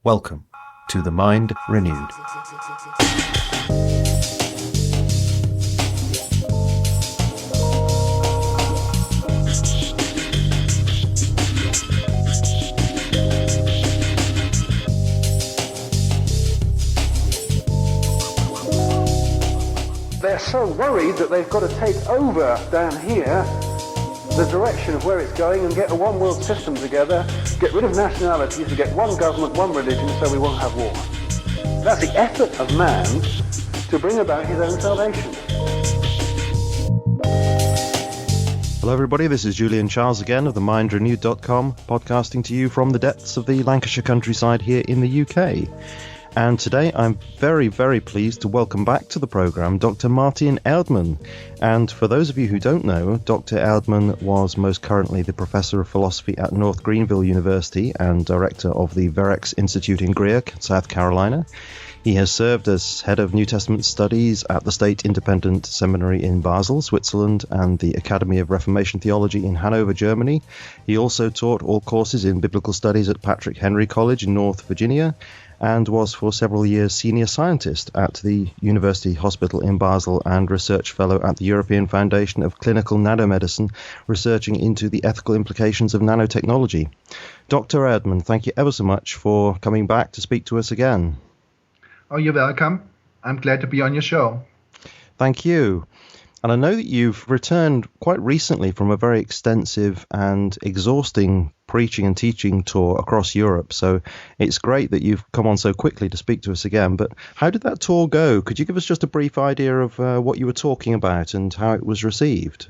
Welcome to The Mind Renewed. They're so worried that they've got to take over down here the direction of where it's going and get a one world system together, get rid of nationalities to get one government, one religion, so we won't have war. That's the effort of man to bring about his own salvation. Hello everybody, this is Julian Charles again of themindrenewed.com, podcasting to you from the depths of the Lancashire countryside here in the UK. And today I'm very, very pleased to welcome back to the programme Dr. Martin Erdmann. And for those of you who don't know, Dr. Erdmann was most currently the Professor of Philosophy at North Greenville University and Director of the Verex Institute in Greer, South Carolina. He has served as Head of New Testament Studies at the State Independent Seminary in Basel, Switzerland, and the Academy of Reformation Theology in Hanover, Germany. He also taught all courses in Biblical Studies at Patrick Henry College in North Virginia, and was for several years Senior Scientist at the University Hospital in Basel and Research Fellow at the European Foundation of Clinical Nanomedicine, researching into the ethical implications of nanotechnology. Dr. Erdmann, thank you ever so much for coming back to speak to us again. Oh, you're welcome. I'm glad to be on your show. Thank you. And I know that you've returned quite recently from a very extensive and exhausting preaching and teaching tour across Europe. So it's great that you've come on so quickly to speak to us again. But how did that tour go? Could you give us just a brief idea of what you were talking about and how it was received?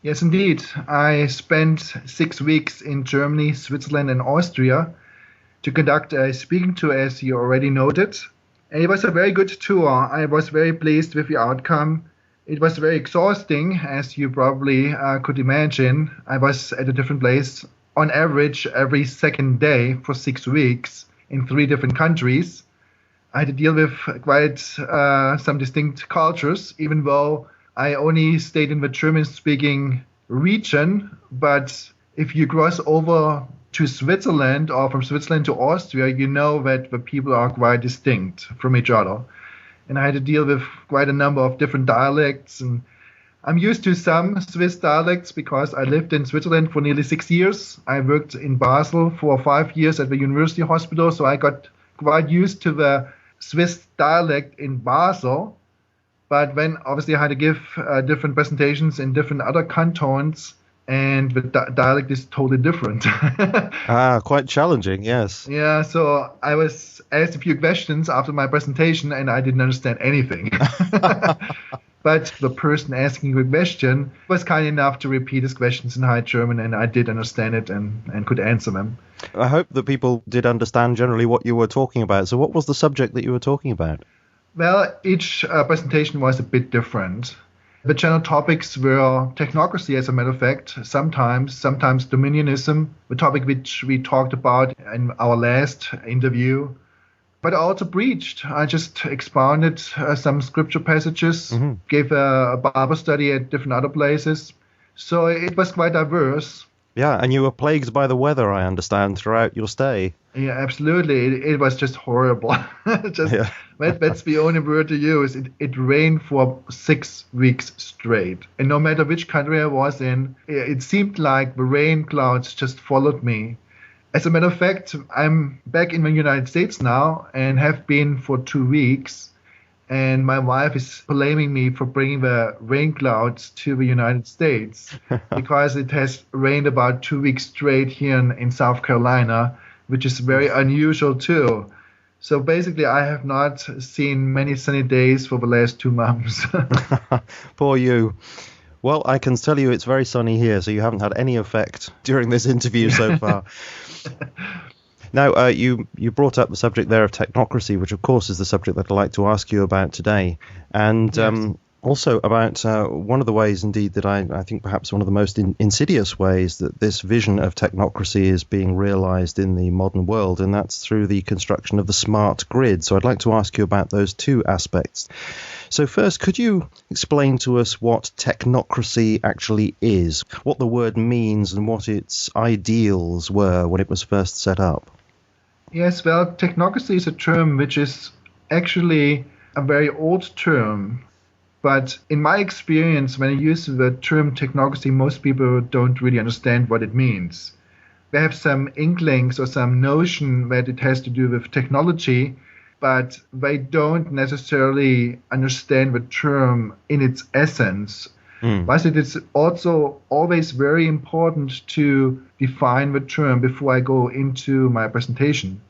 Yes, indeed. I spent 6 weeks in Germany, Switzerland, and Austria to conduct a speaking tour, as you already noted. And it was a very good tour. I was very pleased with the outcome. It was very exhausting, as you probably could imagine. I was at a different place on average every second day for 6 weeks in 3 different countries. I had to deal with quite some distinct cultures, even though I only stayed in the German-speaking region. But if you cross over to Switzerland or from Switzerland to Austria, you know that the people are quite distinct from each other. And I had to deal with quite a number of different dialects. And I'm used to some Swiss dialects because I lived in Switzerland for nearly 6 years. I worked in Basel for 5 years at the university hospital, so I got quite used to the Swiss dialect in Basel. But then obviously I had to give different presentations in different other cantons, and the dialect is totally different. Quite challenging, yes. Yeah, so I was asked a few questions after my presentation and I didn't understand anything. But the person asking the question was kind enough to repeat his questions in High German, and I did understand it and could answer them. I hope that people did understand generally what you were talking about. So what was the subject that you were talking about? Well, each presentation was a bit different. The general topics were technocracy, as a matter of fact, sometimes dominionism, the topic which we talked about in our last interview. But I also preached. I just expounded some scripture passages, gave a Bible study at different other places. So it was quite diverse. Yeah, and you were plagued by the weather, I understand, throughout your stay. Yeah, absolutely. It was just horrible. That's the only word to use. It rained for 6 weeks straight. And no matter which country I was in, it seemed like the rain clouds just followed me. As a matter of fact, I'm back in the United States now and have been for 2 weeks. And my wife is blaming me for bringing the rain clouds to the United States because it has rained about 2 weeks straight here in South Carolina, which is very unusual too. So basically, I have not seen many sunny days for the last 2 months. Poor you. Well, I can tell you it's very sunny here, so you haven't had any effect during this interview so far. Now, you brought up the subject there of technocracy, which of course is the subject that I'd like to ask you about today. And yes. Also about one of the ways, indeed, that I think perhaps one of the most insidious ways that this vision of technocracy is being realized in the modern world, and that's through the construction of the smart grid. So I'd like to ask you about those 2 aspects. So first, could you explain to us what technocracy actually is, what the word means and what its ideals were when it was first set up? Yes, well, technocracy is a term which is actually a very old term. But in my experience, when I use the term technocracy, most people don't really understand what it means. They have some inklings or some notion that it has to do with technology, but they don't necessarily understand the term in its essence. But it is also always very important to define the term before I go into my presentation.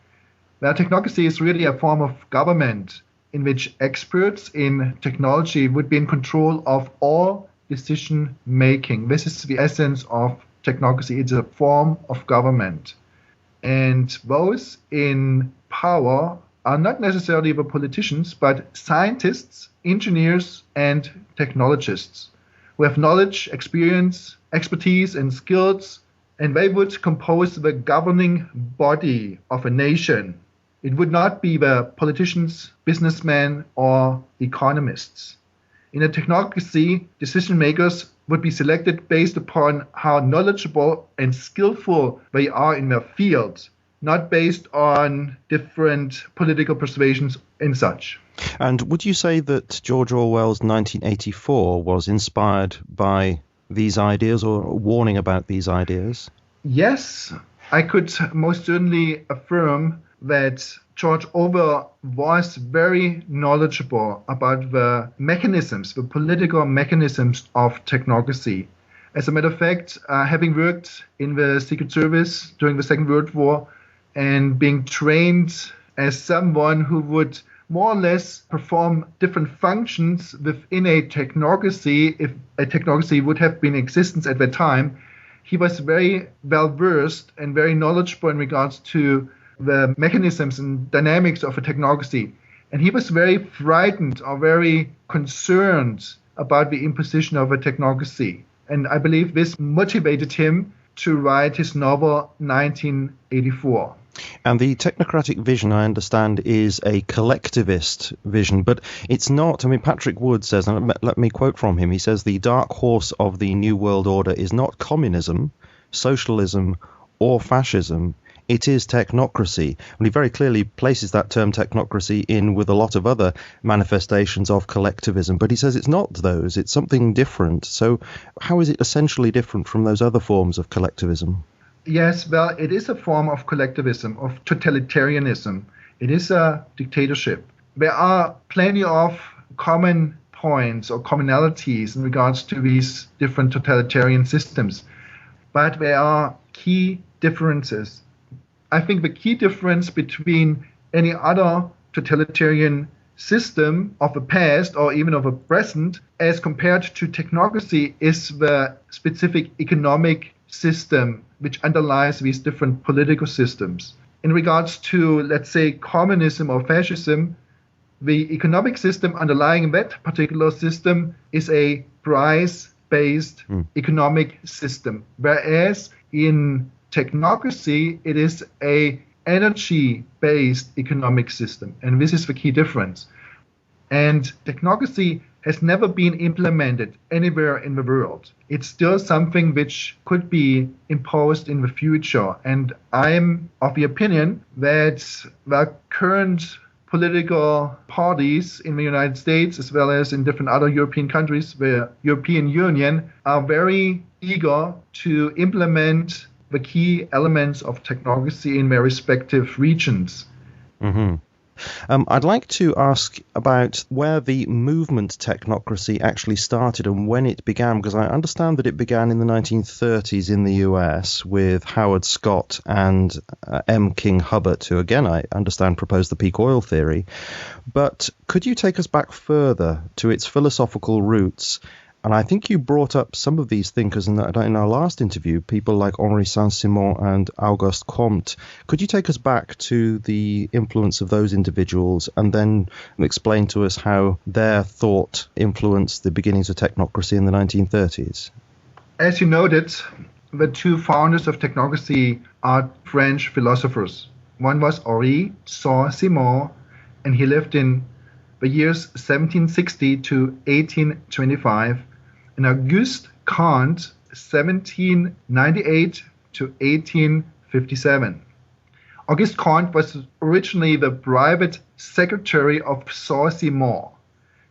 Well, technocracy is really a form of government in which experts in technology would be in control of all decision making. This is the essence of technocracy. It's a form of government. And those in power are not necessarily the politicians, but scientists, engineers, and technologists who have knowledge, experience, expertise, and skills, and they would compose the governing body of a nation. It would not be the politicians, businessmen, or economists. In a technocracy, decision makers would be selected based upon how knowledgeable and skillful they are in their field, not based on different political persuasions and such. And would you say that George Orwell's 1984 was inspired by these ideas or a warning about these ideas? Yes, I could most certainly affirm that George Orwell was very knowledgeable about the mechanisms, the political mechanisms of technocracy. As a matter of fact, having worked in the Secret Service during the Second World War and being trained as someone who would more or less perform different functions within a technocracy, if a technocracy would have been in existence at that time, he was very well versed and very knowledgeable in regards to the mechanisms and dynamics of a technocracy. And he was very frightened or very concerned about the imposition of a technocracy. And I believe this motivated him to write his novel 1984. And the technocratic vision, I understand, is a collectivist vision, but it's not. I mean, Patrick Wood says, and let me quote from him, he says, the dark horse of the New World Order is not communism, socialism, or fascism. It is technocracy. And he very clearly places that term technocracy in with a lot of other manifestations of collectivism. But he says it's not those, it's something different. So how is it essentially different from those other forms of collectivism? Yes, well, it is a form of collectivism, of totalitarianism. It is a dictatorship. There are plenty of common points or commonalities in regards to these different totalitarian systems, but there are key differences. I think the key difference between any other totalitarian system of the past or even of the present as compared to technocracy is the specific economic system which underlies these different political systems. In regards to, let's say, communism or fascism, the economic system underlying that particular system is a price-based economic system, whereas in technocracy, it is a energy-based economic system, and this is the key difference. And technocracy has never been implemented anywhere in the world. It's still something which could be imposed in the future, and I'm of the opinion that the current political parties in the United States, as well as in different other European countries, the European Union, are very eager to implement the key elements of technocracy in their respective regions. Mm-hmm. I'd like to ask about where the movement technocracy actually started and when it began, because I understand that it began in the 1930s in the US with Howard Scott and M. King Hubbert, who again I understand proposed the peak oil theory. But could you take us back further to its philosophical roots? And I think you brought up some of these thinkers in our last interview, people like Henri Saint-Simon and Auguste Comte. Could you take us back to the influence of those individuals and then explain to us how their thought influenced the beginnings of technocracy in the 1930s? As you noted, the two founders of technocracy are French philosophers. One was Henri Saint-Simon, and he lived in the years 1760 to 1825. And Auguste Comte, 1798 to 1857. Auguste Comte was originally the private secretary of Saint-Simon.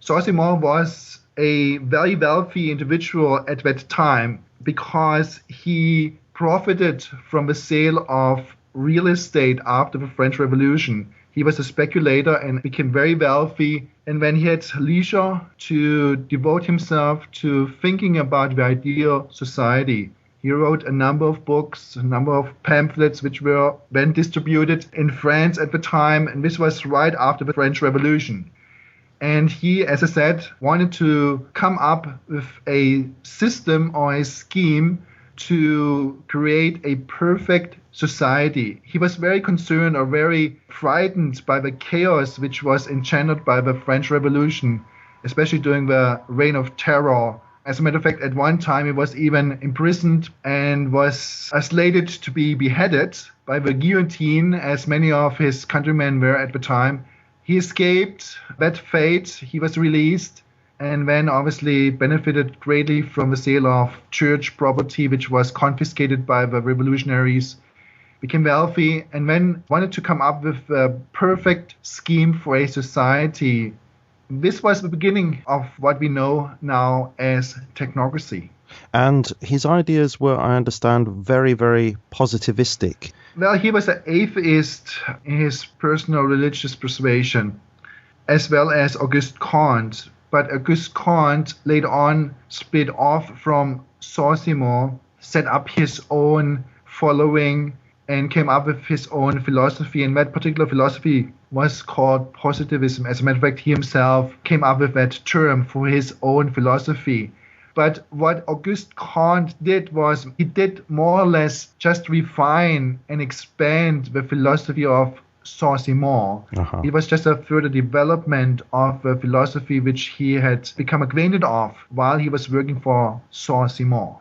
Saint-Simon was a very wealthy individual at that time because he profited from the sale of real estate after the French Revolution. He was a speculator and became very wealthy. And when he had leisure to devote himself to thinking about the ideal society, he wrote a number of books, a number of pamphlets, which were then distributed in France at the time. And this was right after the French Revolution. And he, as I said, wanted to come up with a system or a scheme to create a perfect society. He was very concerned or very frightened by the chaos which was engendered by the French Revolution, especially during the Reign of Terror. As a matter of fact, at one time he was even imprisoned and was slated to be beheaded by the guillotine, as many of his countrymen were at the time. He escaped that fate. He was released and then obviously benefited greatly from the sale of church property, which was confiscated by the revolutionaries, became wealthy, and then wanted to come up with a perfect scheme for a society. This was the beginning of what we know now as technocracy. And his ideas were, I understand, very, very positivistic. Well, he was an atheist in his personal religious persuasion, as well as Auguste Comte. But Auguste Comte later on split off from Saint-Simon, set up his own following, and came up with his own philosophy. And that particular philosophy was called positivism. As a matter of fact, he himself came up with that term for his own philosophy. But what Auguste Comte did was he did more or less just refine and expand the philosophy of Saint-Simon. It was just a further development of a philosophy which he had become acquainted of while he was working for Saint-Simon.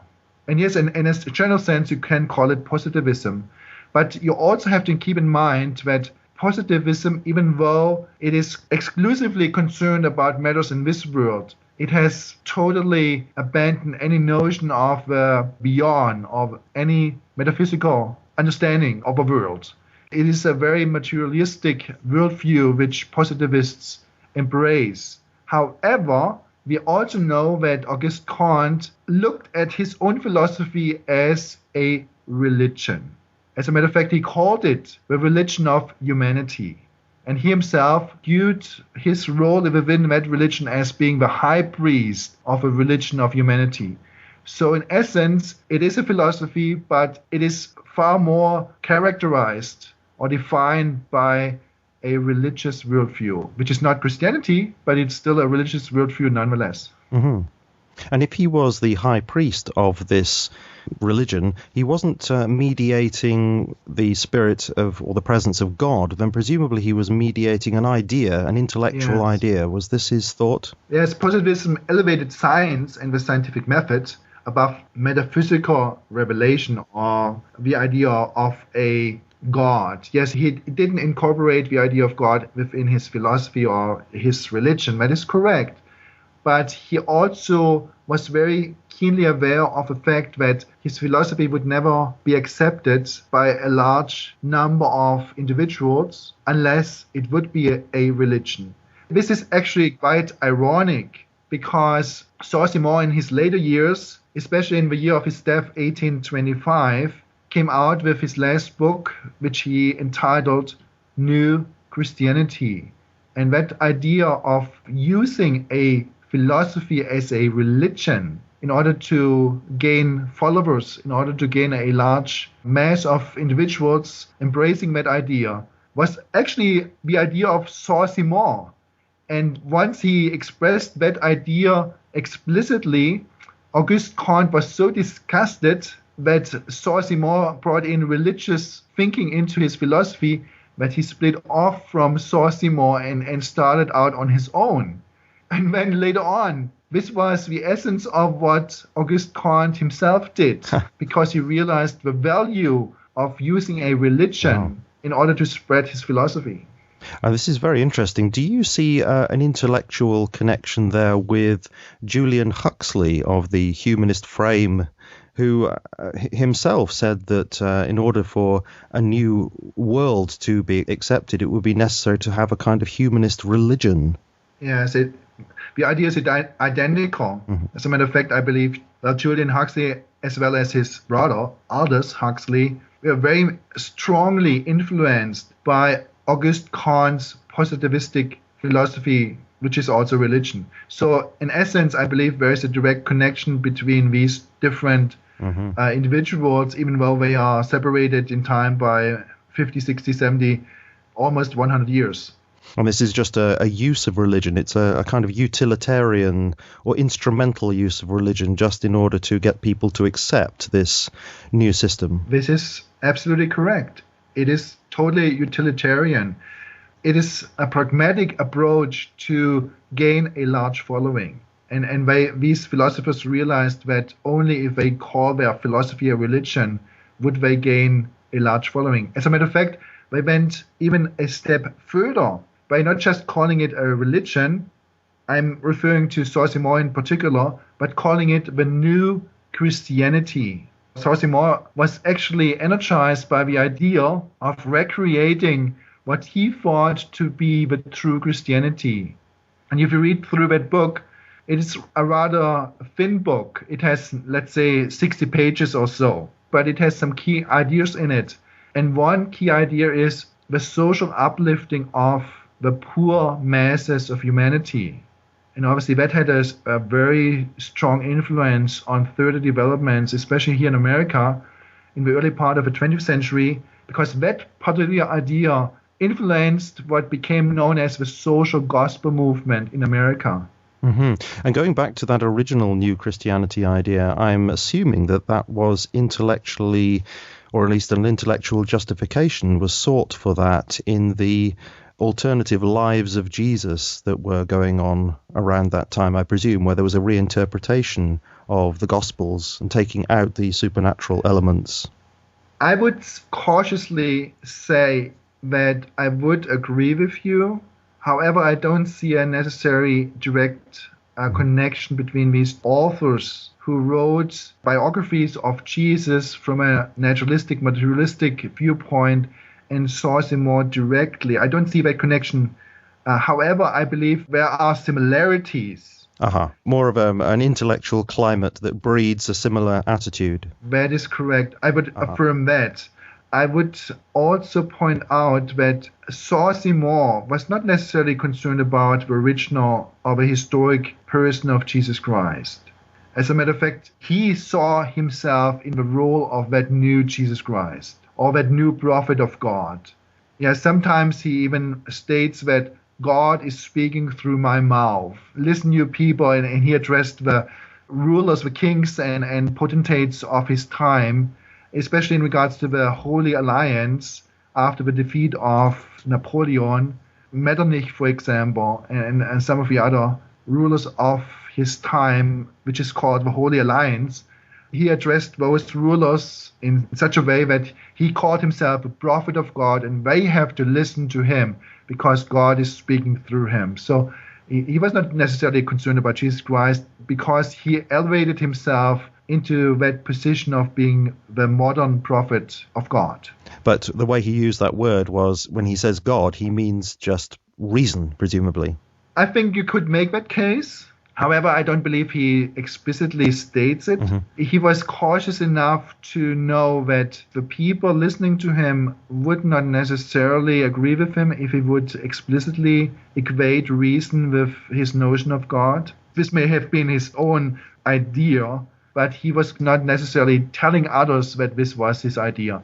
And yes, in a general sense, you can call it positivism. But you also have to keep in mind that positivism, even though it is exclusively concerned about matters in this world, it has totally abandoned any notion of beyond, of any metaphysical understanding of a world. It is a very materialistic worldview which positivists embrace. However, we also know that Auguste Comte looked at his own philosophy as a religion. As a matter of fact, he called it the religion of humanity. And he himself viewed his role within that religion as being the high priest of a religion of humanity. So in essence, it is a philosophy, but it is far more characterized or defined by a religious worldview, which is not Christianity, but it's still a religious worldview nonetheless. Mm-hmm. And if he was the high priest of this religion, he wasn't mediating the spirit of or the presence of God, then presumably he was mediating an idea, an intellectual idea. Was this his thought? Yes, positivism elevated science and the scientific method above metaphysical revelation or the idea of a God. Yes, he didn't incorporate the idea of God within his philosophy or his religion. That is correct. But he also was very keenly aware of the fact that his philosophy would never be accepted by a large number of individuals unless it would be a religion. This is actually quite ironic because Saint-Simon in his later years, especially in the year of his death, 1825, came out with his last book, which he entitled New Christianity. And that idea of using a philosophy as a religion in order to gain followers, in order to gain a large mass of individuals embracing that idea, was actually the idea of Saint-Simon. And once he expressed that idea explicitly, Auguste Comte was so disgusted that Saint-Simon brought in religious thinking into his philosophy that he split off from Saint-Simon and started out on his own. And then later on, this was the essence of what Auguste Comte himself did, because he realized the value of using a religion in order to spread his philosophy. This is very interesting. Do you see an intellectual connection there with Julian Huxley of the humanist frame who himself said that in order for a new world to be accepted, it would be necessary to have a kind of humanist religion. Yes, the idea is identical. Mm-hmm. As a matter of fact, I believe Julian Huxley, as well as his brother, Aldous Huxley, were very strongly influenced by Auguste Comte's positivistic philosophy, which is also religion. So in essence, I believe there is a direct connection between these different individuals, even though they are separated in time by 50, 60, 70, almost 100 years. And this is just a use of religion. It's a kind of utilitarian or instrumental use of religion just in order to get people to accept this new system. This is absolutely correct. It is totally utilitarian. It is a pragmatic approach to gain a large following. And these philosophers realized that only if they call their philosophy a religion would they gain a large following. As a matter of fact, they went even a step further by not just calling it a religion, I'm referring to Saint-Simon in particular, but calling it the new Christianity. Saint-Simon was actually energized by the idea of recreating what he thought to be the true Christianity. And if you read through that book, it is a rather thin book. It has, let's say, 60 pages or so, but it has some key ideas in it. And one key idea is the social uplifting of the poor masses of humanity. And obviously that had a very strong influence on further developments, especially here in America in the early part of the 20th century, because that particular idea influenced what became known as the social gospel movement in America. Mm-hmm. And going back to that original New Christianity idea, I'm assuming that was intellectually, or at least an intellectual justification was sought for that in the alternative lives of Jesus that were going on around that time, I presume, where there was a reinterpretation of the Gospels and taking out the supernatural elements. I would cautiously say that I would agree with you. However, I don't see a necessary direct connection between these authors who wrote biographies of Jesus from a naturalistic, materialistic viewpoint and Saint-Simon directly. I don't see that connection. However, I believe there are similarities. More of an intellectual climate that breeds a similar attitude. That is correct. I would affirm that. I would also point out that Saint-Simon was not necessarily concerned about the original or the historic person of Jesus Christ. As a matter of fact, he saw himself in the role of that new Jesus Christ, or that new prophet of God. Yeah, sometimes he even states that God is speaking through my mouth. Listen, you people, and he addressed the rulers, the kings and potentates of his time, especially in regards to the Holy Alliance after the defeat of Napoleon, Metternich, for example, and some of the other rulers of his time, which is called the Holy Alliance. He addressed those rulers in such a way that he called himself a prophet of God, and they have to listen to him because God is speaking through him. So he was not necessarily concerned about Jesus Christ because he elevated himself into that position of being the modern prophet of God. But the way he used that word was, when he says God, he means just reason, presumably. I think you could make that case. However, I don't believe he explicitly states it. Mm-hmm. He was cautious enough to know that the people listening to him would not necessarily agree with him if he would explicitly equate reason with his notion of God. This may have been his own idea, but he was not necessarily telling others that this was his idea.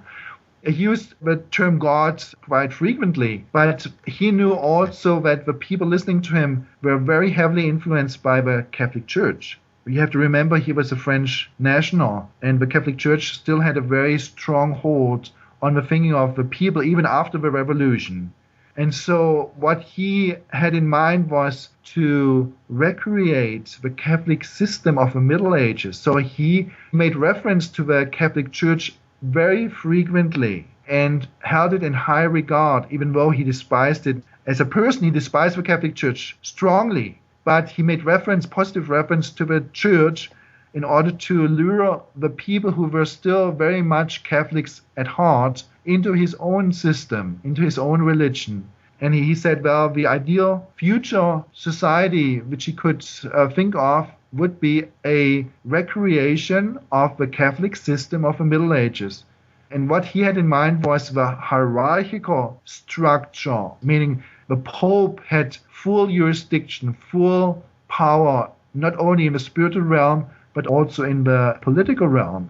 He used the term God quite frequently, but he knew also that the people listening to him were very heavily influenced by the Catholic Church. You have to remember he was a French national, and the Catholic Church still had a very strong hold on the thinking of the people even after the revolution. And so what he had in mind was to recreate the Catholic system of the Middle Ages. So he made reference to the Catholic Church very frequently and held it in high regard, even though he despised it. As a person, he despised the Catholic Church strongly, but he made positive reference to the Church in order to lure the people who were still very much Catholics at heart into his own system, into his own religion. And he said, well, the ideal future society which he could think of would be a recreation of the Catholic system of the Middle Ages. And what he had in mind was the hierarchical structure, meaning the Pope had full jurisdiction, full power, not only in the spiritual realm, but also in the political realm.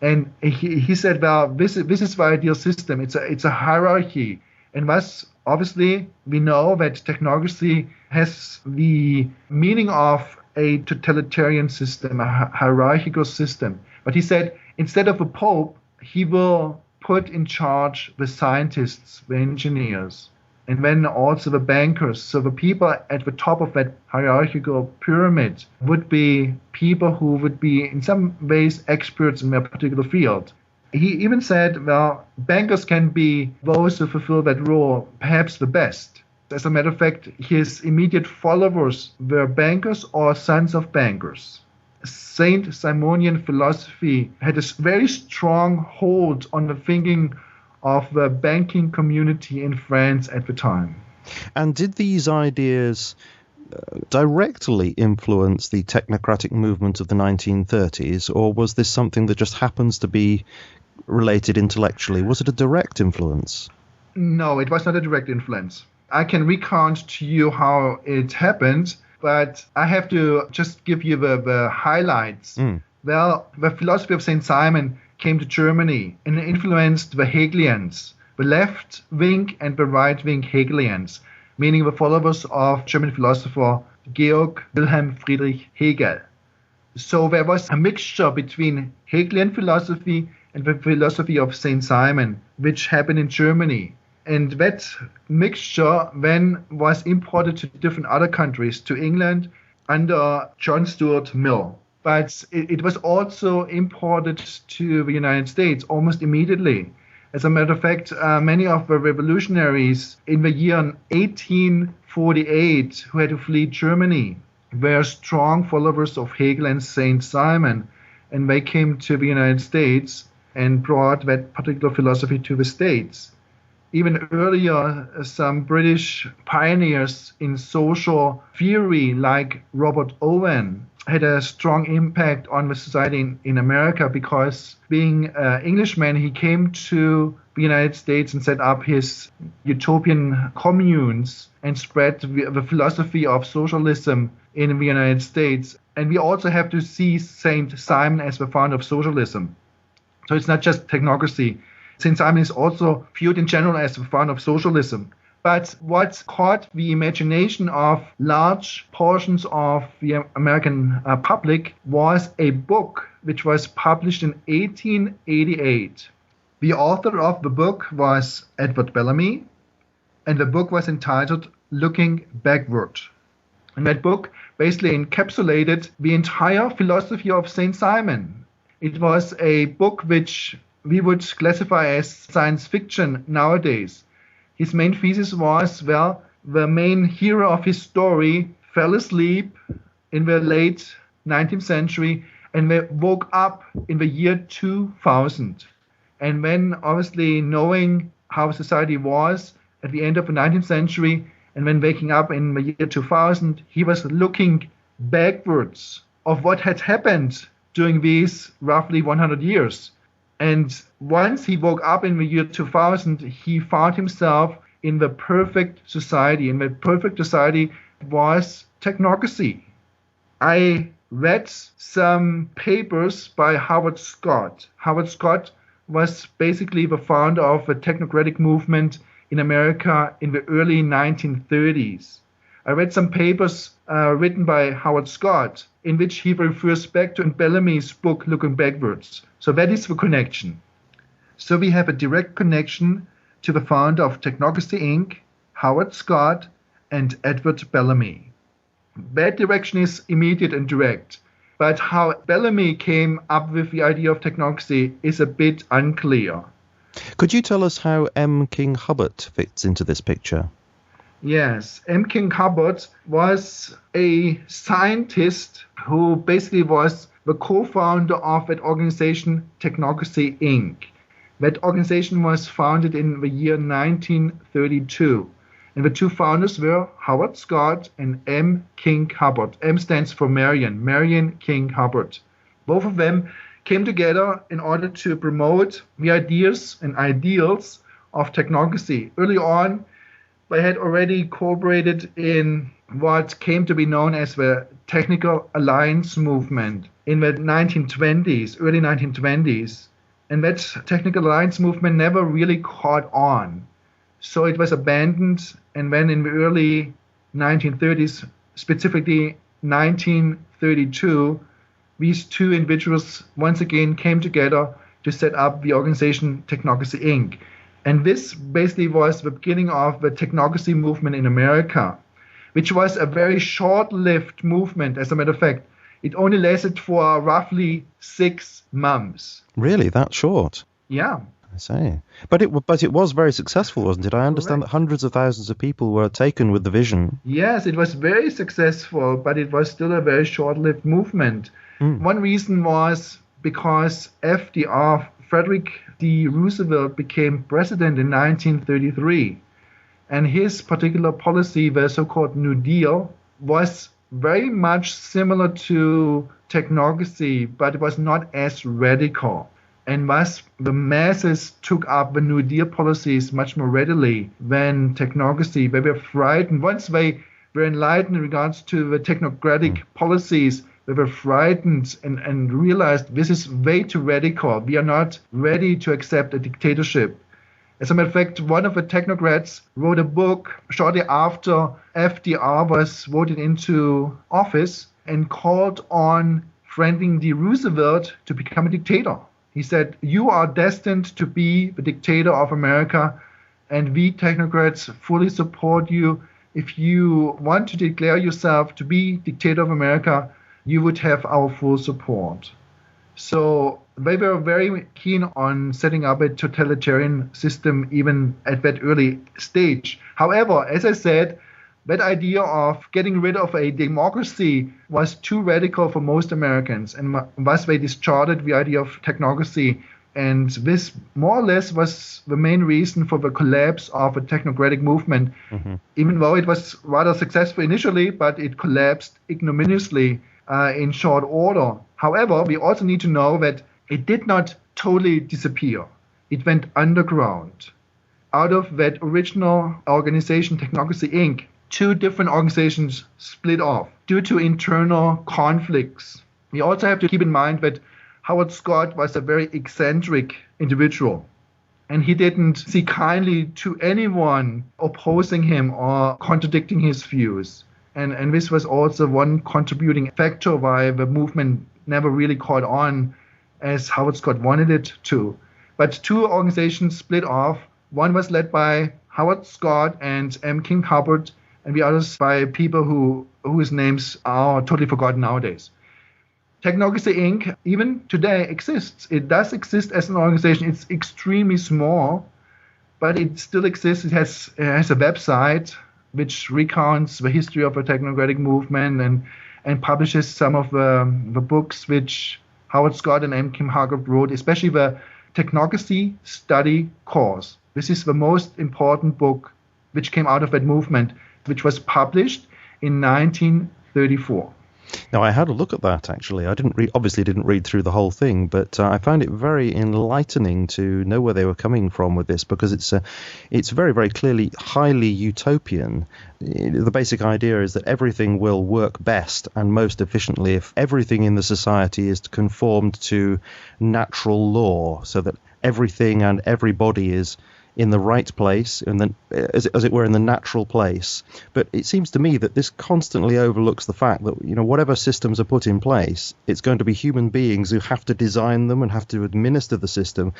And he said, well, this is the ideal system. It's a hierarchy. And thus, obviously, we know that technocracy has the meaning of a totalitarian system, a hierarchical system. But he said, instead of a Pope, he will put in charge the scientists, the engineers, and then also the bankers. So the people at the top of that hierarchical pyramid would be people who would be in some ways experts in their particular field. He even said, well, bankers can be those who fulfill that role perhaps the best. As a matter of fact, his immediate followers were bankers or sons of bankers. Saint Simonian philosophy had a very strong hold on the thinking of the banking community in France at the time. And did these ideas directly influence the technocratic movement of the 1930s, or was this something that just happens to be related intellectually? Was it a direct influence? No, it was not a direct influence. I can recount to you how it happened, but I have to just give you the highlights. Well, the philosophy of St. Simon came to Germany and influenced the Hegelians, the left wing and the right wing Hegelians, meaning the followers of German philosopher Georg Wilhelm Friedrich Hegel. So there was a mixture between Hegelian philosophy and the philosophy of St. Simon, which happened in Germany. And that mixture then was imported to different other countries, to England under John Stuart Mill. But it was also imported to the United States almost immediately. As a matter of fact, many of the revolutionaries in the year 1848 who had to flee Germany were strong followers of Hegel and St. Simon, and they came to the United States and brought that particular philosophy to the States. Even earlier, some British pioneers in social theory like Robert Owen had a strong impact on the society in America, because being an Englishman, he came to the United States and set up his Utopian communes and spread the philosophy of socialism in the United States. And we also have to see St. Simon as the founder of socialism. So it's not just technocracy. St. Simon is also viewed in general as the founder of socialism. But what caught the imagination of large portions of the American public was a book which was published in 1888. The author of the book was Edward Bellamy, and the book was entitled Looking Backward. And that book basically encapsulated the entire philosophy of St. Simon. It was a book which we would classify as science fiction nowadays. His main thesis was, well, the main hero of his story fell asleep in the late 19th century and woke up in the year 2000. And then, obviously, knowing how society was at the end of the 19th century, and then waking up in the year 2000, he was looking backwards of what had happened during these roughly 100 years. And once he woke up in the year 2000, he found himself in the perfect society. And the perfect society was technocracy. I read some papers by Howard Scott. Howard Scott was basically the founder of the technocratic movement in America in the early 1930s. I read some papers written by Howard Scott in which he refers back to Bellamy's book, Looking Backwards. So that is the connection. So we have a direct connection to the founder of Technocracy Inc., Howard Scott, and Edward Bellamy. That direction is immediate and direct. But how Bellamy came up with the idea of technocracy is a bit unclear. Could you tell us how M. King Hubbard fits into this picture? Yes, M. King Hubbard was a scientist who basically was the co-founder of that organization, Technocracy Inc. That organization was founded in the year 1932. And the two founders were Howard Scott and M. King Hubbard. M stands for Marion King Hubbard. Both of them came together in order to promote the ideas and ideals of technocracy. Early on, they had already cooperated in what came to be known as the Technical Alliance movement in the 1920s, early 1920s. And that Technical Alliance movement never really caught on. So it was abandoned, and then in the early 1930s, specifically 1932, these two individuals once again came together to set up the organization Technocracy Inc. And this basically was the beginning of the technocracy movement in America, which was a very short-lived movement, as a matter of fact. It only lasted for roughly 6 months. Really? That short? Yeah. I see. But it was very successful, wasn't it? I understand Correct. that hundreds of thousands of people were taken with the vision. Yes, it was very successful, but it was still a very short-lived movement. One reason was because FDR, Frederick D. Roosevelt, became president in 1933. And his particular policy, the so-called New Deal, was very much similar to technocracy, but it was not as radical. And thus, the masses took up the New Deal policies much more readily than technocracy. They were frightened. Once they were enlightened in regards to the technocratic policies, they were frightened and realized this is way too radical. We are not ready to accept a dictatorship. As a matter of fact, one of the technocrats wrote a book shortly after FDR was voted into office and called on Franklin D. Roosevelt to become a dictator. He said, "You are destined to be the dictator of America, and we technocrats fully support you. If you want to declare yourself to be dictator of America, you would have our full support." So they were very keen on setting up a totalitarian system even at that early stage. However, as I said, that idea of getting rid of a democracy was too radical for most Americans, and thus they discarded the idea of technocracy. And this more or less was the main reason for the collapse of a technocratic movement, even though it was rather successful initially, but it collapsed ignominiously in short order. However, we also need to know that it did not totally disappear. It went underground. Out of that original organization, Technocracy Inc., 2 different organizations split off due to internal conflicts. We also have to keep in mind that Howard Scott was a very eccentric individual, and he didn't see kindly to anyone opposing him or contradicting his views. And this was also one contributing factor why the movement never really caught on as Howard Scott wanted it to. But 2 organizations split off. One was led by Howard Scott and M. King Hubbard, and the others by people whose names are totally forgotten nowadays. Technocracy Inc. even today exists. It does exist as an organization. It's extremely small, but it still exists. It has a website which recounts the history of the technocratic movement and publishes some of the books which Howard Scott and M. Kim Hubbard wrote, especially the Technocracy Study Course. This is the most important book which came out of that movement, which was published in 1934. Now, I had a look at that, actually. I obviously didn't read through the whole thing, but I found it very enlightening to know where they were coming from with this, because it's very, very clearly highly utopian. The basic idea is that everything will work best and most efficiently if everything in the society is conformed to natural law, so that everything and everybody is in the right place, and then, as it were, in the natural place. But it seems to me that this constantly overlooks the fact that, whatever systems are put in place, it's going to be human beings who have to design them and have to administer the system.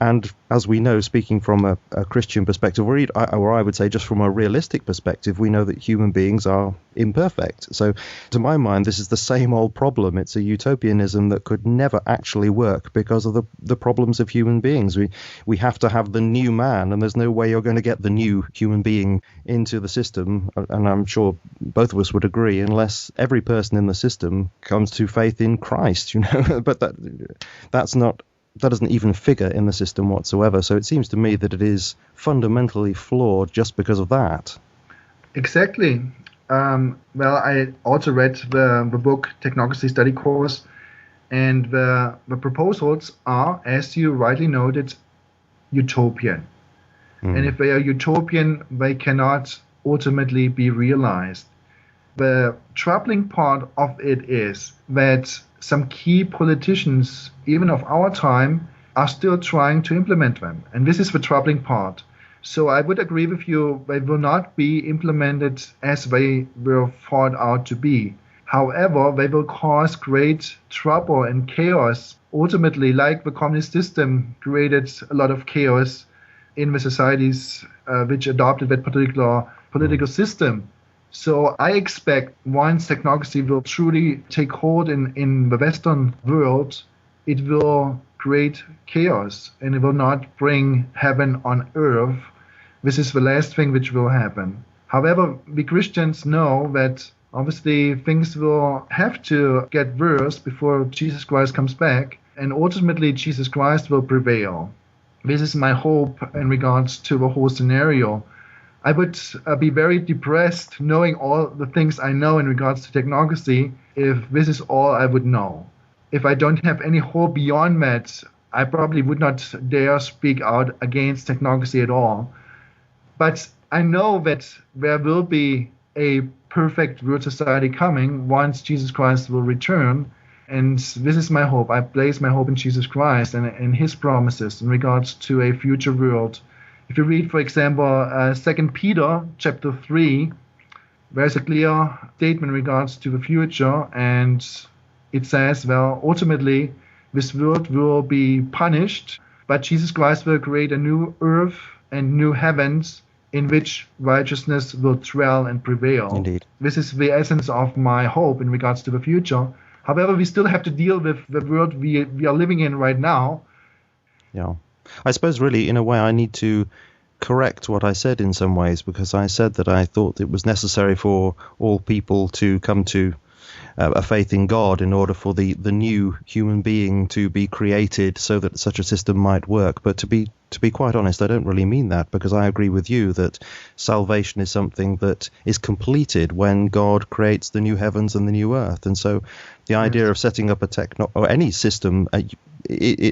And as we know, speaking from a Christian perspective, or I would say just from a realistic perspective, we know that human beings are imperfect. So to my mind, this is the same old problem. It's a utopianism that could never actually work because of the problems of human beings. We have to have the new man man, and there's no way you're going to get the new human being into the system, and I'm sure both of us would agree, unless every person in the system comes to faith in Christ, but that doesn't even figure in the system whatsoever. So it seems to me that it is fundamentally flawed just because of that. Exactly. Well, I also read the book Technocracy Study Course, and the proposals are, as you rightly noted, utopian. And if they are utopian, they cannot ultimately be realized. The troubling part of it is that some key politicians, even of our time, are still trying to implement them. And this is the troubling part. So I would agree with you, they will not be implemented as they were thought out to be. However, they will cause great trouble and chaos. Ultimately, like the communist system created a lot of chaos in the societies which adopted that particular political system. So I expect once technocracy will truly take hold in the Western world, it will create chaos and it will not bring heaven on earth. This is the last thing which will happen. However, we Christians know that obviously things will have to get worse before Jesus Christ comes back, and ultimately Jesus Christ will prevail. This is my hope in regards to the whole scenario. I would be very depressed knowing all the things I know in regards to technocracy if this is all I would know. If I don't have any hope beyond that, I probably would not dare speak out against technocracy at all. But I know that there will be a perfect world society coming once Jesus Christ will return. And this is my hope. I place my hope in Jesus Christ and his promises in regards to a future world. If you read, for example, 2 Peter chapter 3, there's a clear statement in regards to the future. And it says, well, ultimately, this world will be punished, but Jesus Christ will create a new earth and new heavens in which righteousness will dwell and prevail. Indeed. This is the essence of my hope in regards to the future. However, we still have to deal with the world we are living in right now. Yeah. I suppose really, in a way, I need to correct what I said in some ways, because I said that I thought it was necessary for all people to come to a faith in God in order for the new human being to be created so that such a system might work. But to be quite honest, I don't really mean that, because I agree with you that salvation is something that is completed when God creates the new heavens and the new earth. And so the idea of setting up or any system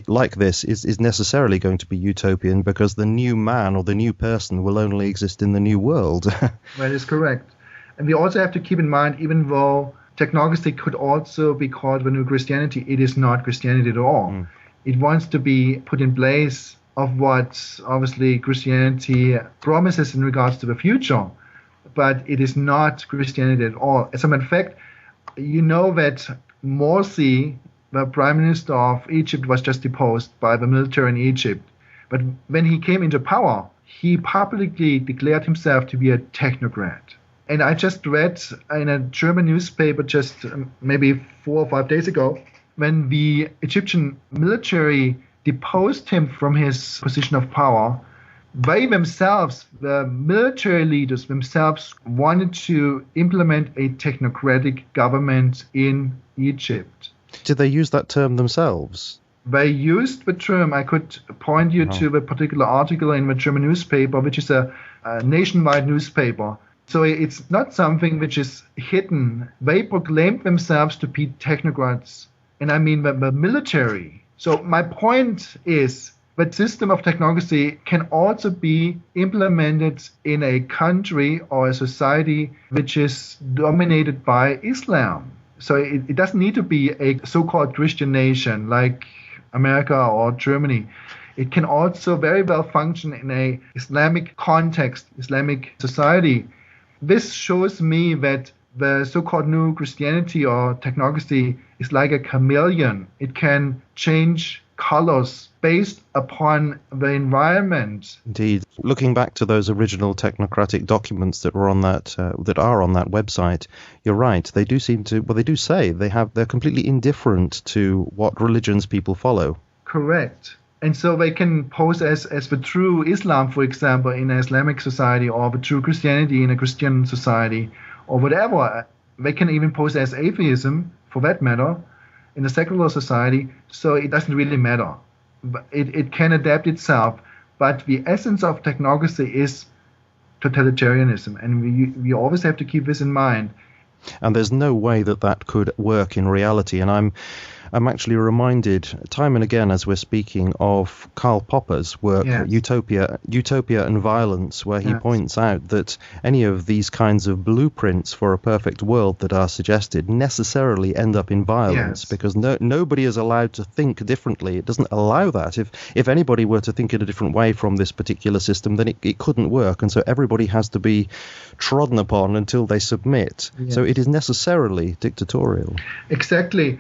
like this is necessarily going to be utopian, because the new man or the new person will only exist in the new world. That is correct. And we also have to keep in mind, even though technocracy could also be called the new Christianity, it is not Christianity at all. It wants to be put in place of what obviously Christianity promises in regards to the future, but it is not Christianity at all. As a matter of fact, you know that Morsi, the prime minister of Egypt, was just deposed by the military in Egypt. But when he came into power, he publicly declared himself to be a technocrat. And I just read in a German newspaper just maybe 4 or 5 days ago, when the Egyptian military deposed him from his position of power, they themselves, the military leaders themselves, wanted to implement a technocratic government in Egypt. Did they use that term themselves? They used the term. I could point you to the particular article in the German newspaper, which is a nationwide newspaper. So it's not something which is hidden. They proclaimed themselves to be technocrats, and I mean the military. So my point is that system of technocracy can also be implemented in a country or a society which is dominated by Islam. So it doesn't need to be a so-called Christian nation like America or Germany. It can also very well function in a Islamic context, Islamic society. This shows me that the so-called new Christianity or technocracy is like a chameleon. It can change colors based upon the environment. Indeed. Looking back to those original technocratic documents that were on that are on that website, you're right. They do seem to. Well, they do say they're completely indifferent to what religions people follow. Correct. And so they can pose as the true Islam, for example, in an Islamic society, or the true Christianity in a Christian society, or whatever. They can even pose as atheism, for that matter, in a secular society. So it doesn't really matter. It can adapt itself. But the essence of technocracy is totalitarianism. And we always have to keep this in mind. And there's no way that could work in reality. And I'm actually reminded time and again as we're speaking of Karl Popper's work, Yes. Utopia and Violence, where he points out that any of these kinds of blueprints for a perfect world that are suggested necessarily end up in violence, because nobody is allowed to think differently. It doesn't allow that. If anybody were to think in a different way from this particular system, then it couldn't work. And so everybody has to be trodden upon until they submit. Yes. So it is necessarily dictatorial. Exactly.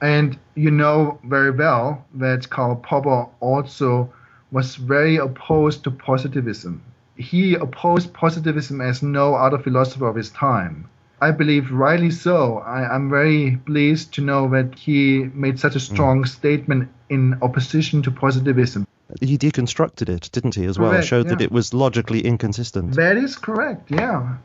And you know very well that Karl Popper also was very opposed to positivism. He opposed positivism as no other philosopher of his time. I believe rightly so. I'm very pleased to know that he made such a strong statement in opposition to positivism. He deconstructed it, didn't he, as well? Correct, Showed yeah. that it was logically inconsistent. That is correct, yeah.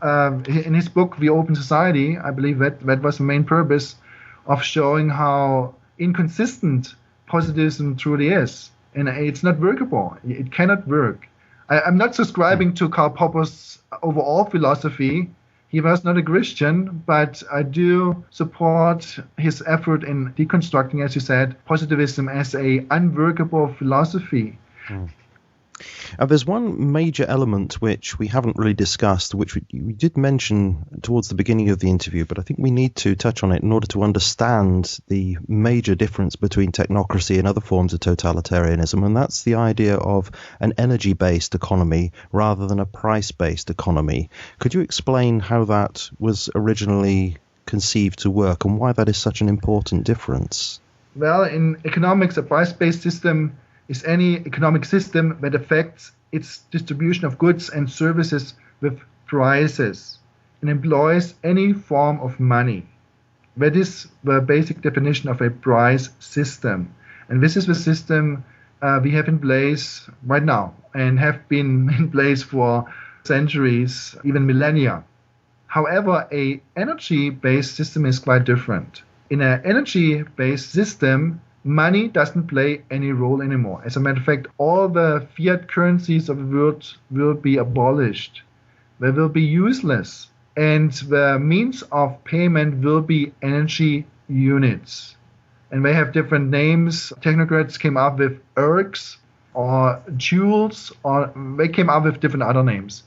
In his book, The Open Society, I believe that was the main purpose of showing how inconsistent positivism truly is. And it's not workable. It cannot work. I'm not subscribing to Karl Popper's overall philosophy. He was not a Christian, but I do support his effort in deconstructing, as you said, positivism as a unworkable philosophy. There's one major element which we haven't really discussed, which we did mention towards the beginning of the interview, but I think we need to touch on it in order to understand the major difference between technocracy and other forms of totalitarianism, and that's the idea of an energy-based economy rather than a price-based economy. Could you explain how that was originally conceived to work and why that is such an important difference? Well, in economics, a price-based system is any economic system that affects its distribution of goods and services with prices and employs any form of money. That is the basic definition of a price system. And this is the system we have in place right now and have been in place for centuries, even millennia. However, an energy-based system is quite different. In an energy-based system, money doesn't play any role anymore. As a matter of fact, all the fiat currencies of the world will be abolished. They will be useless. And the means of payment will be energy units. And they have different names. Technocrats came up with ergs or joules, or they came up with different other names.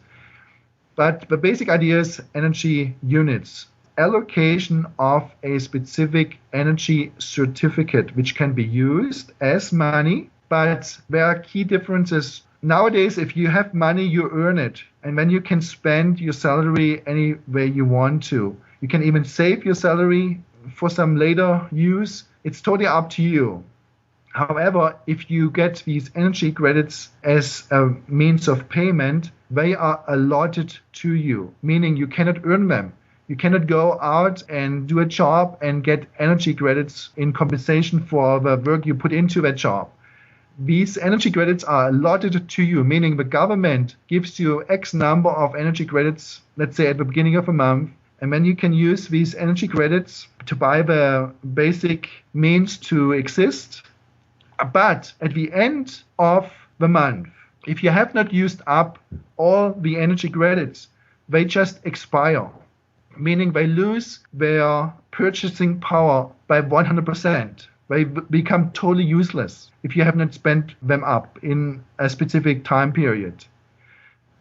But the basic idea is energy units. Allocation of a specific energy certificate, which can be used as money, but there are key differences. Nowadays, if you have money, you earn it, and then you can spend your salary any way you want to. You can even save your salary for some later use. It's totally up to you. However, if you get these energy credits as a means of payment, they are allotted to you, meaning you cannot earn them. You cannot go out and do a job and get energy credits in compensation for the work you put into that job. These energy credits are allotted to you, meaning the government gives you X number of energy credits, let's say at the beginning of a month, and then you can use these energy credits to buy the basic means to exist. But at the end of the month, if you have not used up all the energy credits, they just expire. Meaning they lose their purchasing power by 100%. They become totally useless if you have not spent them up in a specific time period.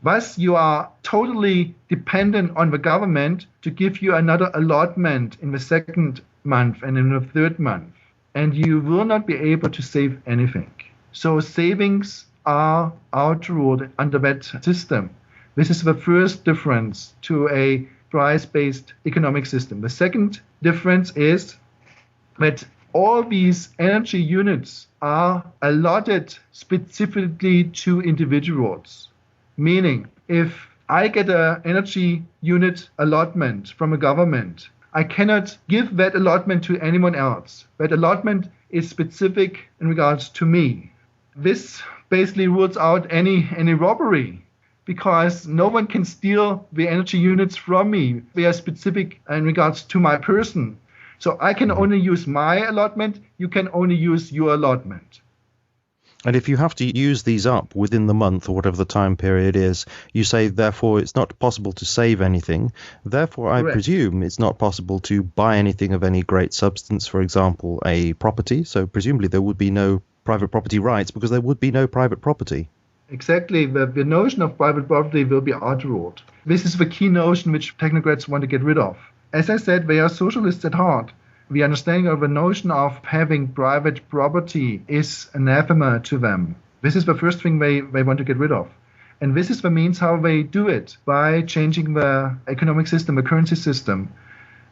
Thus, you are totally dependent on the government to give you another allotment in the second month and in the third month. And you will not be able to save anything. So savings are outruled under that system. This is the first difference to a price-based economic system. The second difference is that all these energy units are allotted specifically to individuals. Meaning, if I get an energy unit allotment from a government, I cannot give that allotment to anyone else. That allotment is specific in regards to me. This basically rules out any robbery, because no one can steal the energy units from me. They are specific in regards to my person. So I can only use my allotment, you can only use your allotment. And if you have to use these up within the month or whatever the time period is, you say, therefore, it's not possible to save anything. Therefore, I presume it's not possible to buy anything of any great substance, for example, a property. So presumably there would be no private property rights because there would be no private property. Exactly. The notion of private property will be outruled. This is the key notion which technocrats want to get rid of. As I said, they are socialists at heart. The understanding of the notion of having private property is anathema to them. This is the first thing they want to get rid of. And this is the means how they do it, by changing the economic system, the currency system.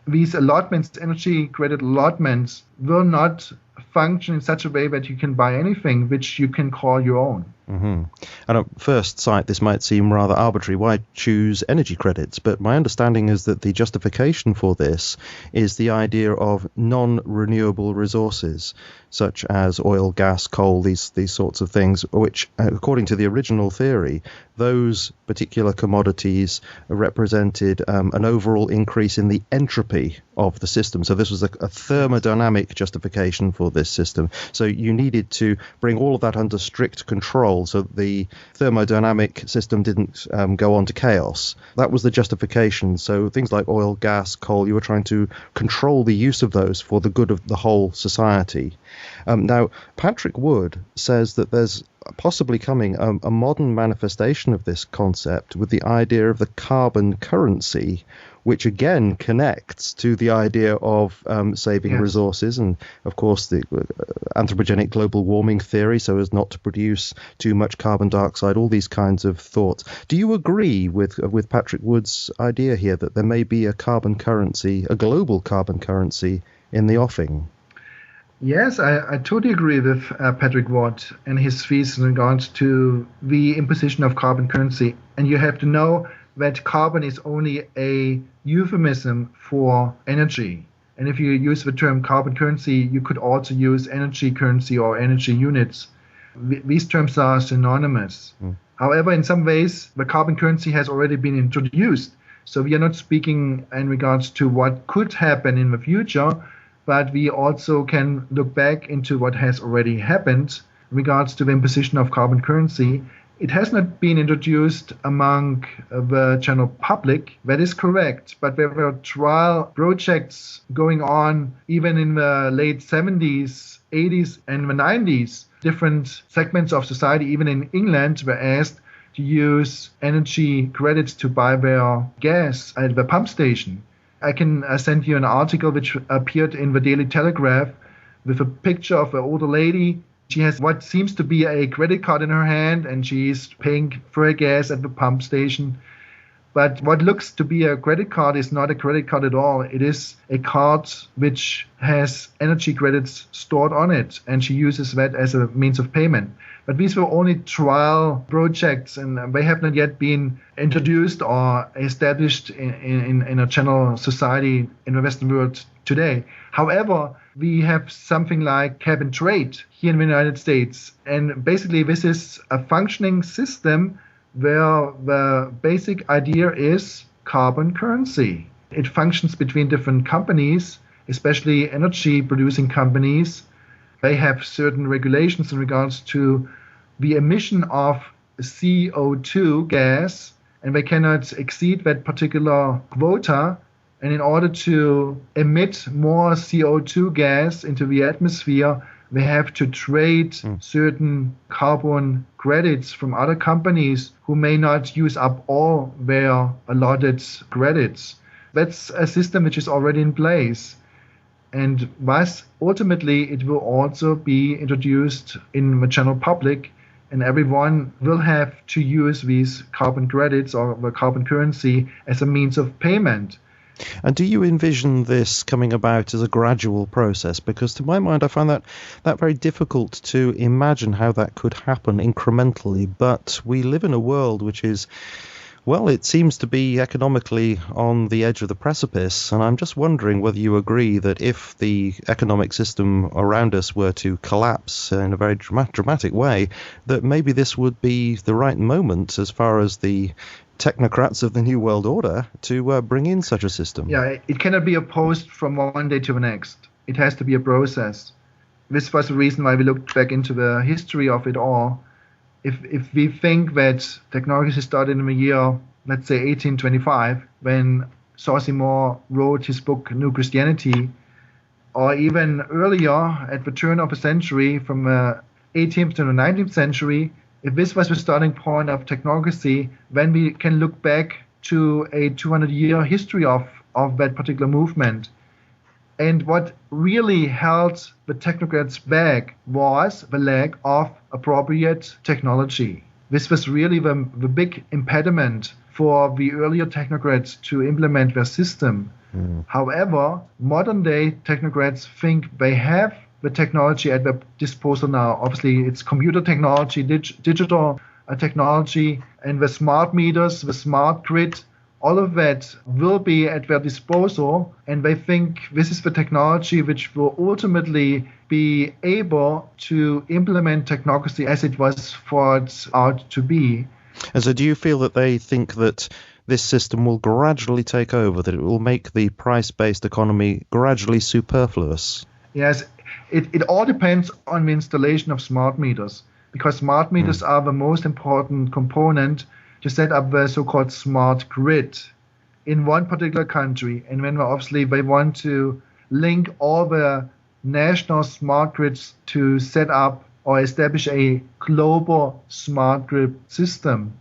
These allotments, energy credit allotments, will not function in such a way that you can buy anything which you can call your own. Mm-hmm. And at first sight, this might seem rather arbitrary. Why choose energy credits? But my understanding is that the justification for this is the idea of non-renewable resources, such as oil, gas, coal, these sorts of things, which, according to the original theory, those particular commodities represented an overall increase in the entropy of the system. So this was a thermodynamic justification for this system. So you needed to bring all of that under strict control so the thermodynamic system didn't go on to chaos. That was the justification. So things like oil, gas, coal, you were trying to control the use of those for the good of the whole society. Now, Patrick Wood says that there's possibly coming a modern manifestation of this concept with the idea of the carbon currency, which again connects to the idea of saving resources and, of course, the anthropogenic global warming theory, so as not to produce too much carbon dioxide, all these kinds of thoughts. Do you agree with Patrick Wood's idea here that there may be a carbon currency, a global carbon currency in the offing? Yes, I totally agree with Patrick Wood and his thesis in regards to the imposition of carbon currency. And you have to know that carbon is only a euphemism for energy. And if you use the term carbon currency, you could also use energy currency or energy units. These terms are synonymous. However, in some ways, the carbon currency has already been introduced. So we are not speaking in regards to what could happen in the future, but we also can look back into what has already happened in regards to the imposition of carbon currency. It has not been introduced among the general public, that is correct, but there were trial projects going on even in the late 70s, 80s, and the 90s. Different segments of society, even in England, were asked to use energy credits to buy their gas at the pump station. I can send you an article which appeared in the Daily Telegraph with a picture of an older lady. She has what seems to be a credit card in her hand, and she's paying for her gas at the pump station. But what looks to be a credit card is not a credit card at all. It is a card which has energy credits stored on it, and she uses that as a means of payment. But these were only trial projects, and they have not yet been introduced or established in a general society in the Western world today. However, we have something like cap and trade here in the United States. And basically, this is a functioning system where the basic idea is carbon currency. It functions between different companies, especially energy-producing companies. They have certain regulations in regards to the emission of CO2 gas, and they cannot exceed that particular quota. And in order to emit more CO2 gas into the atmosphere, they have to trade certain carbon credits from other companies who may not use up all their allotted credits. That's a system which is already in place. And thus, ultimately, it will also be introduced in the general public, and everyone will have to use these carbon credits or the carbon currency as a means of payment. And do you envision this coming about as a gradual process? Because to my mind, I find that very difficult to imagine how that could happen incrementally. But we live in a world which is, Well, it seems to be economically on the edge of the precipice, and I'm just wondering whether you agree that if the economic system around us were to collapse in a very dramatic way, that maybe this would be the right moment as far as the technocrats of the New World Order to bring in such a system. Yeah, it cannot be opposed from one day to the next. It has to be a process. This was the reason why we looked back into the history of it all. If we think that technocracy started in the year, let's say 1825, when Saint-Simon wrote his book New Christianity, or even earlier at the turn of the century, from the 18th to the 19th century, if this was the starting point of technocracy, then we can look back to a 200-year history of that particular movement. And what really held the technocrats back was the lack of appropriate technology. This was really the big impediment for the earlier technocrats to implement their system. However, modern-day technocrats think they have the technology at their disposal now. Obviously, it's computer technology, digital technology, and the smart meters, the smart grid, all of that will be at their disposal, and they think this is the technology which will ultimately be able to implement technocracy as it was thought out to be. And so do you feel that they think that this system will gradually take over, that it will make the price-based economy gradually superfluous? Yes, it all depends on the installation of smart meters, because smart meters are the most important component to set up the so-called smart grid in one particular country. And when obviously they want to link all the national smart grids to set up or establish a global smart grid system.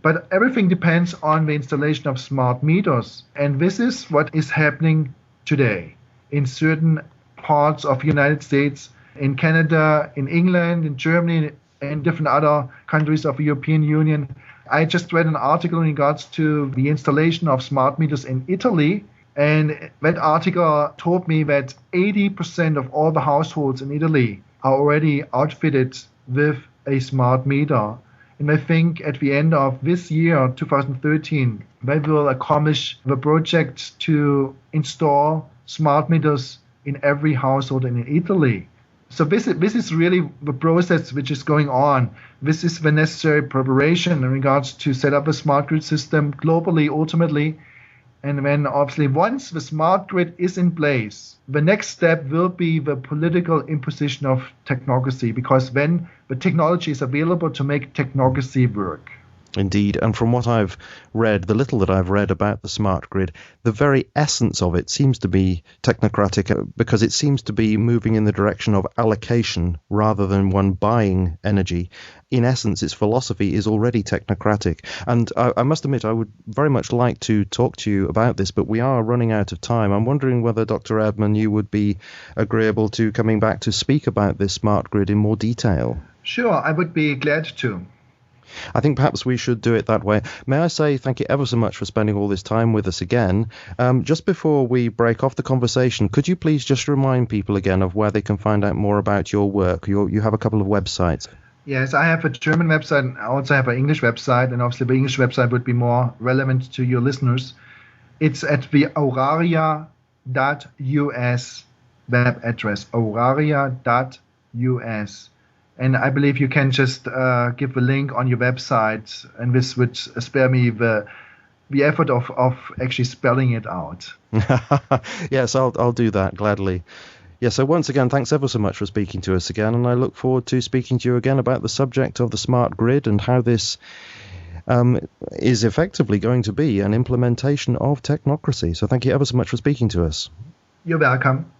But everything depends on the installation of smart meters. And this is what is happening today in certain parts of the United States, in Canada, in England, in Germany, and different other countries of the European Union. I just read an article in regards to the installation of smart meters in Italy, and that article told me that 80% of all the households in Italy are already outfitted with a smart meter. And I think at the end of this year, 2013, they will accomplish the project to install smart meters in every household in Italy. So this is really the process which is going on. This is the necessary preparation in regards to set up a smart grid system globally, ultimately. And then obviously once the smart grid is in place, the next step will be the political imposition of technocracy, because then the technology is available to make technocracy work. Indeed, and from what I've read, the little that I've read about the smart grid, the very essence of it seems to be technocratic, because it seems to be moving in the direction of allocation rather than one buying energy. In essence, its philosophy is already technocratic. And I must admit, I would very much like to talk to you about this, but we are running out of time. I'm wondering whether, Dr. Erdmann, you would be agreeable to coming back to speak about this smart grid in more detail. Sure, I would be glad to. I think perhaps we should do it that way. May I say thank you ever so much for spending all this time with us again. Just before we break off the conversation, could you please just remind people again of where they can find out more about your work? You have a couple of websites. Yes, I have a German website. I also have an English website, and obviously the English website would be more relevant to your listeners. It's at the auraria.us web address, auraria.us. And I believe you can just give a link on your website, and this would spare me the effort of actually spelling it out. Yes, I'll do that gladly. Yeah, so once again, thanks ever so much for speaking to us again, and I look forward to speaking to you again about the subject of the smart grid and how this is effectively going to be an implementation of technocracy. So thank you ever so much for speaking to us. You're welcome.